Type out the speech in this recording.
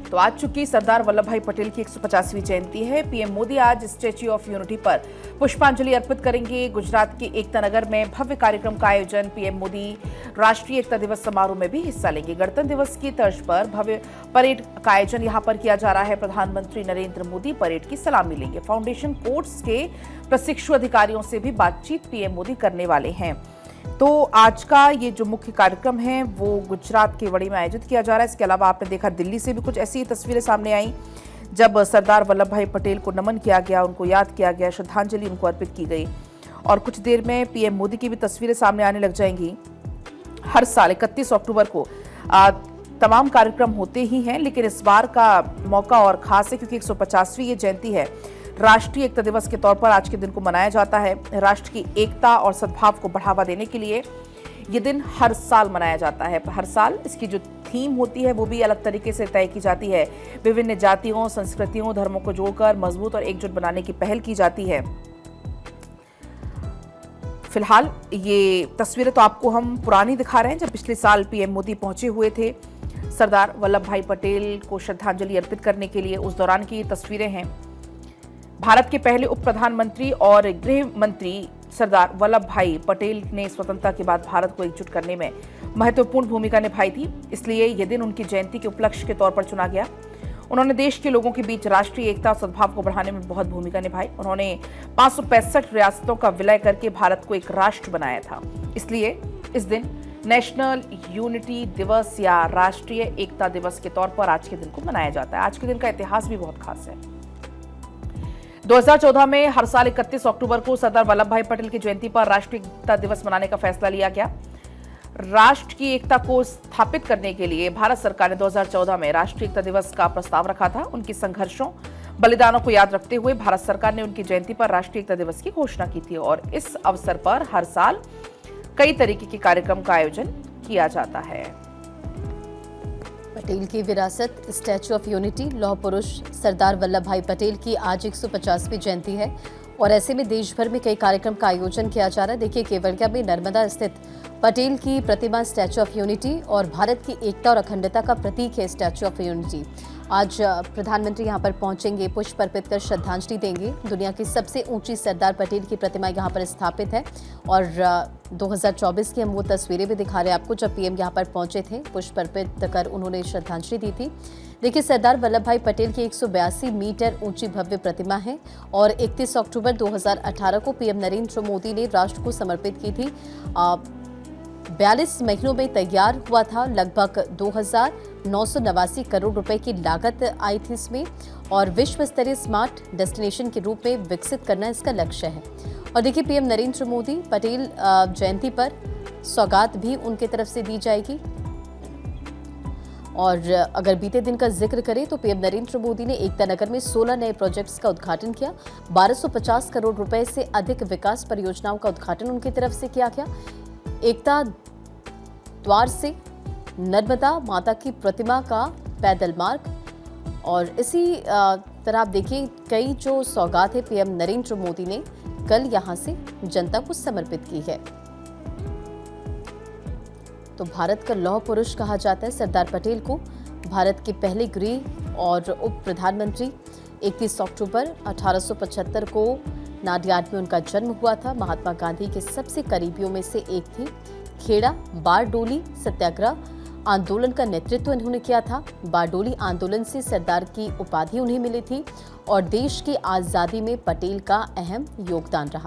तो आज चुकी सरदार वल्लभ भाई पटेल की 150वीं जयंती है। पीएम मोदी आज स्टैच्यू ऑफ यूनिटी पर पुष्पांजलि अर्पित करेंगे। गुजरात के एकता नगर में भव्य कार्यक्रम का आयोजन। पीएम मोदी राष्ट्रीय एकता दिवस समारोह में भी हिस्सा लेंगे। गणतंत्र दिवस की तर्ज पर भव्य परेड का आयोजन यहां पर किया जा रहा है। प्रधानमंत्री नरेंद्र मोदी परेड की सलामी लेंगे। फाउंडेशन कोर्स के प्रशिक्षु अधिकारियों से भी बातचीत पीएम मोदी करने वाले हैं। तो आज का ये जो मुख्य कार्यक्रम है वो गुजरात के वड़ी में आयोजित किया जा रहा है। इसके अलावा आपने देखा दिल्ली से भी कुछ ऐसी तस्वीरें सामने आई जब सरदार वल्लभ भाई पटेल को नमन किया गया, उनको याद किया गया, श्रद्धांजलि उनको अर्पित की गई। और कुछ देर में पीएम मोदी की भी तस्वीरें सामने आने लग जाएंगी। हर साल 31 अक्टूबर को तमाम कार्यक्रम होते ही हैं, लेकिन इस बार का मौका और खास है क्योंकि 150वीं ये जयंती है। राष्ट्रीय एकता दिवस के तौर पर आज के दिन को मनाया जाता है। राष्ट्र की एकता और सद्भाव को बढ़ावा देने के लिए ये दिन हर साल मनाया जाता है। हर साल इसकी जो थीम होती है वो भी अलग तरीके से तय की जाती है। विभिन्न जातियों, संस्कृतियों, धर्मों को जोड़कर मजबूत और एकजुट बनाने की पहल की जाती है। फिलहाल ये तस्वीरें तो आपको हम पुरानी दिखा रहे हैं जब पिछले साल पीएम मोदी पहुंचे हुए थे सरदार वल्लभ भाई पटेल को श्रद्धांजलि अर्पित करने के लिए। उस दौरान की तस्वीरें हैं। भारत के पहले उप प्रधानमंत्री और गृह मंत्री सरदार वल्लभ भाई पटेल ने स्वतंत्रता के बाद भारत को एकजुट करने में महत्वपूर्ण भूमिका निभाई थी, इसलिए यह दिन उनकी जयंती के उपलक्ष्य के तौर पर चुना गया। उन्होंने देश के लोगों के बीच राष्ट्रीय एकता और सद्भाव को बढ़ाने में बहुत भूमिका निभाई। उन्होंने 565 रियासतों का विलय करके भारत को एक राष्ट्र बनाया था, इसलिए इस दिन नेशनल यूनिटी दिवस या राष्ट्रीय एकता दिवस के तौर पर आज के दिन को मनाया जाता है। आज के दिन का इतिहास भी बहुत खास है। 2014 में हर साल 31 अक्टूबर को सरदार वल्लभ भाई पटेल की जयंती पर राष्ट्रीय एकता दिवस मनाने का फैसला लिया गया। राष्ट्र की एकता को स्थापित करने के लिए भारत सरकार ने 2014 में राष्ट्रीय एकता दिवस का प्रस्ताव रखा था। उनकी संघर्षों, बलिदानों को याद रखते हुए भारत सरकार ने उनकी जयंती पर राष्ट्रीय एकता दिवस की घोषणा की थी और इस अवसर पर हर साल कई तरीके के कार्यक्रम का आयोजन किया जाता है। पटेल की विरासत स्टैच्यू ऑफ यूनिटी, लौह पुरुष सरदार वल्लभ भाई पटेल की आज 150वीं जयंती है और ऐसे में देश भर में कई कार्यक्रम का आयोजन किया जा रहा है। देखिए, केवड़िया में नर्मदा स्थित पटेल की प्रतिमा स्टैच्यू ऑफ यूनिटी और भारत की एकता और अखंडता का प्रतीक है स्टैच्यू ऑफ यूनिटी। आज प्रधानमंत्री यहां पर पहुंचेंगे, पुष्प अर्पित कर श्रद्धांजलि देंगे। दुनिया की सबसे ऊंची सरदार पटेल की प्रतिमा यहां पर स्थापित है और 2024 की हम वो तस्वीरें भी दिखा रहे हैं आपको जब पीएम यहां पर पहुंचे थे। पुष्प अर्पित कर उन्होंने श्रद्धांजलि दी थी। देखिए, सरदार वल्लभ भाई पटेल की 182 मीटर ऊंची भव्य प्रतिमा है और 31 अक्टूबर 2018 को पीएम नरेंद्र मोदी ने राष्ट्र को समर्पित की थी। 42 महीनों में तैयार हुआ था। लगभग 2,989 करोड़ रुपए की लागत आई थी इसमें और विश्व स्तरीय स्मार्ट डेस्टिनेशन के रूप में विकसित करना इसका लक्ष्य है। और देखिए, पीएम नरेंद्र मोदी पटेल जयंती पर सौगात भी उनकी तरफ से दी जाएगी। और अगर बीते दिन का जिक्र करें तो पीएम नरेंद्र मोदी ने एकता नगर में 16 नए प्रोजेक्ट्स का उद्घाटन किया। 1250 करोड़ रुपए से अधिक विकास परियोजनाओं का उद्घाटन उनकी तरफ से किया गया। एकता द्वार से नर्मदा माता की प्रतिमा का पैदल मार्ग और इसी तरह आप देखिए कई जो सौगात है पीएम नरेंद्र मोदी ने कल यहां से जनता को समर्पित की है। तो भारत का लौह पुरुष कहा जाता है सरदार पटेल को। भारत के पहले गृह और उप प्रधानमंत्री। 31 अक्टूबर 1875 को नाडियाड में उनका जन्म हुआ था। महात्मा गांधी के सबसे करीबियों में से एक थी। खेड़ा बारडोली सत्याग्रह आंदोलन का नेतृत्व इन्होंने किया था। बारडोली आंदोलन से सरदार की उपाधि उन्हें मिली थी और देश की आजादी में पटेल का अहम योगदान रहा।